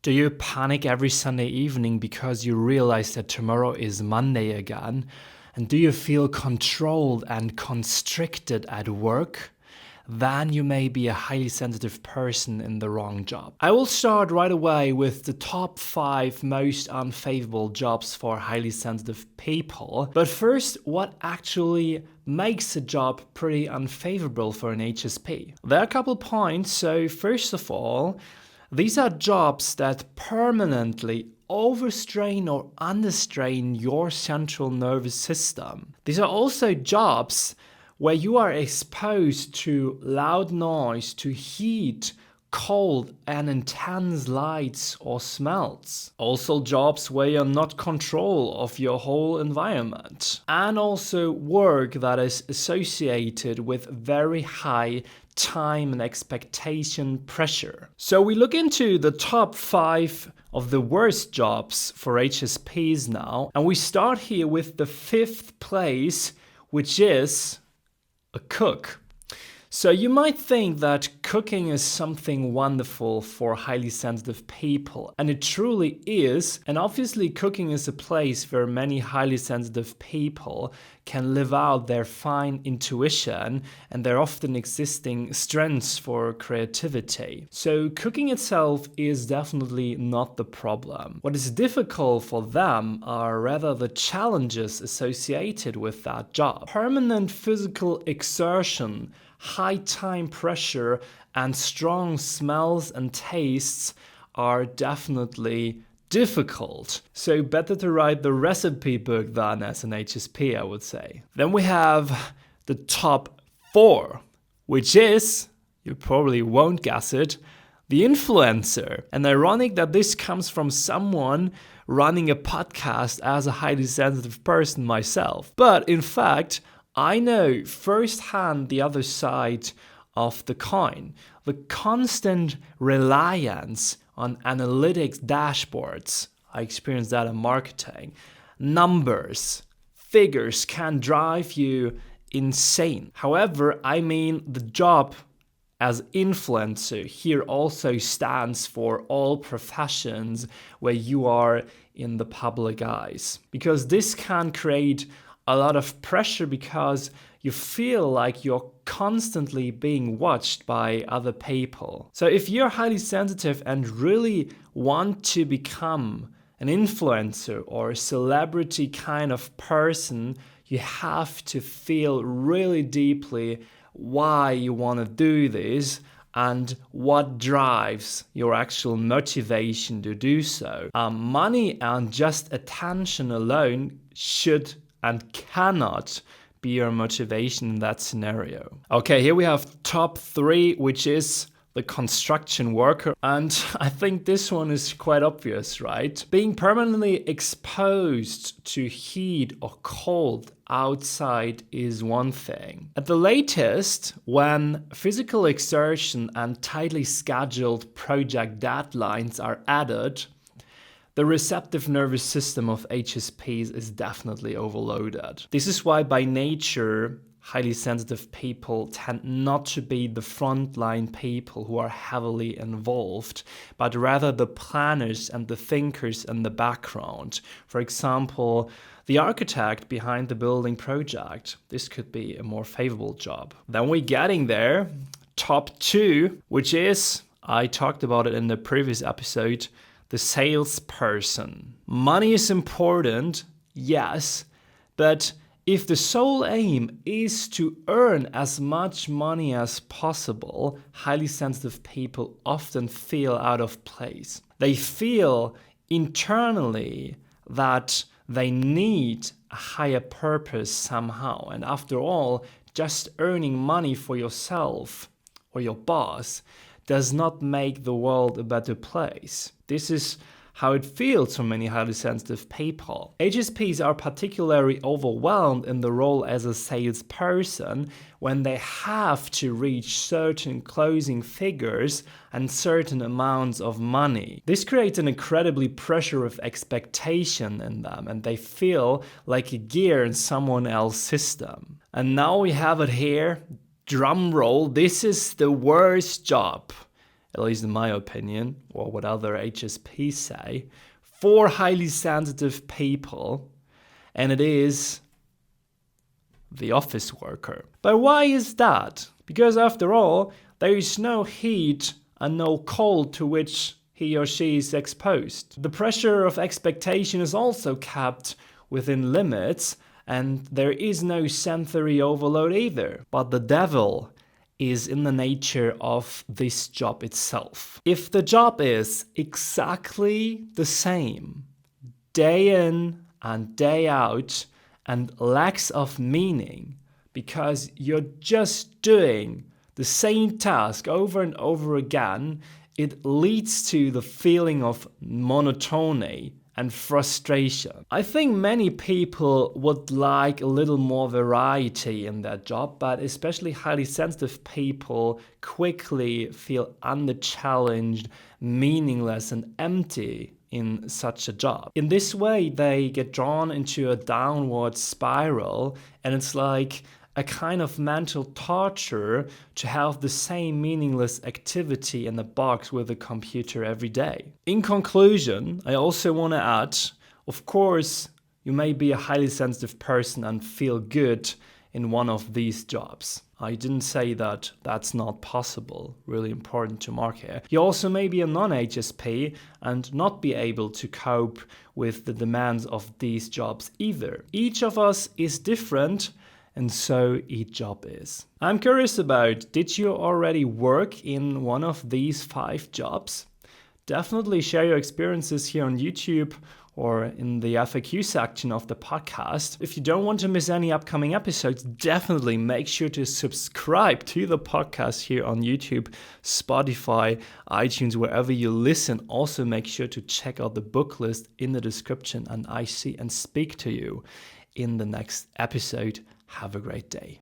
Do you panic every Sunday evening because you realize that tomorrow is Monday again? And do you feel controlled and constricted at work? Then you may be a highly sensitive person in the wrong job. I will start right away with the top 5 most unfavorable jobs for highly sensitive people. But first, what actually makes a job pretty unfavorable for an HSP? There are a couple points. So first of all, these are jobs that permanently overstrain or understrain your central nervous system. These are also jobs where you are exposed to loud noise, to heat, cold and intense lights or smells. Also jobs where you're not in control of your whole environment. And also work that is associated with very high time and expectation pressure. So we look into the top 5 of the worst jobs for HSPs now. And we start here with the 5th place, which is a cook. So you might think that cooking is something wonderful for highly sensitive people, and it truly is. And obviously cooking is a place where many highly sensitive people can live out their fine intuition and their often existing strengths for creativity. So cooking itself is definitely not the problem. What is difficult for them are rather the challenges associated with that job. Permanent physical exertion, high time pressure, and strong smells and tastes are definitely difficult. So better to write the recipe book than as an HSP, I would say. Then we have the top 4, which is, you probably won't guess it, the influencer. And ironic that this comes from someone running a podcast as a highly sensitive person myself. But in fact, I know firsthand the other side of the coin. The constant reliance on analytics dashboards. I experienced that in marketing. Numbers, figures can drive you insane. However, I mean the job as influencer here also stands for all professions where you are in the public eyes. Because this can create a lot of pressure because you feel like you're constantly being watched by other people. So if you're highly sensitive and really want to become an influencer or a celebrity kind of person, you have to feel really deeply why you want to do this and what drives your actual motivation to do so. Money and just attention alone should and cannot be your motivation in that scenario. Okay, here we have top 3, which is the construction worker. And I think this one is quite obvious, right? Being permanently exposed to heat or cold outside is one thing. At the latest, when physical exertion and tightly scheduled project deadlines are added, the receptive nervous system of HSPs is definitely overloaded. This is why by nature, highly sensitive people tend not to be the frontline people who are heavily involved, but rather the planners and the thinkers in the background. For example, the architect behind the building project. This could be a more favorable job. Then we're getting there. Top 2, which is, I talked about it in the previous episode, the salesperson. Money is important, yes, but if the sole aim is to earn as much money as possible, highly sensitive people often feel out of place. They feel internally that they need a higher purpose somehow. And after all, just earning money for yourself or your boss does not make the world a better place. This is how it feels for many highly sensitive people. HSPs are particularly overwhelmed in the role as a salesperson when they have to reach certain closing figures and certain amounts of money. This creates an incredibly pressure of expectation in them, and they feel like a gear in someone else's system. And now we have it here. Drum roll, this is the worst job at least in my opinion, or what other HSPs say, for highly sensitive people, and it is the office worker. But why is that? Because after all, there is no heat and no cold to which he or she is exposed. The pressure of expectation is also kept within limits, and there is no sensory overload either. But the devil is in the nature of this job itself. If the job is exactly the same, day in and day out, and lacks of meaning, because you're just doing the same task over and over again, it leads to the feeling of monotony and frustration. I think many people would like a little more variety in their job, but especially highly sensitive people quickly feel underchallenged, meaningless, and empty in such a job. In this way, they get drawn into a downward spiral, and it's like a kind of mental torture to have the same meaningless activity in the box with a computer every day. In conclusion, I also want to add, of course, you may be a highly sensitive person and feel good in one of these jobs. I didn't say that that's not possible, really important to mark here. You also may be a non-HSP and not be able to cope with the demands of these jobs either. Each of us is different, and so each job is. I'm curious about, did you already work in one of these 5 jobs? Definitely share your experiences here on YouTube or in the FAQ section of the podcast. If you don't want to miss any upcoming episodes, definitely make sure to subscribe to the podcast here on YouTube, Spotify, iTunes, wherever you listen. Also make sure to check out the book list in the description, and I see and speak to you in the next episode. Have a great day.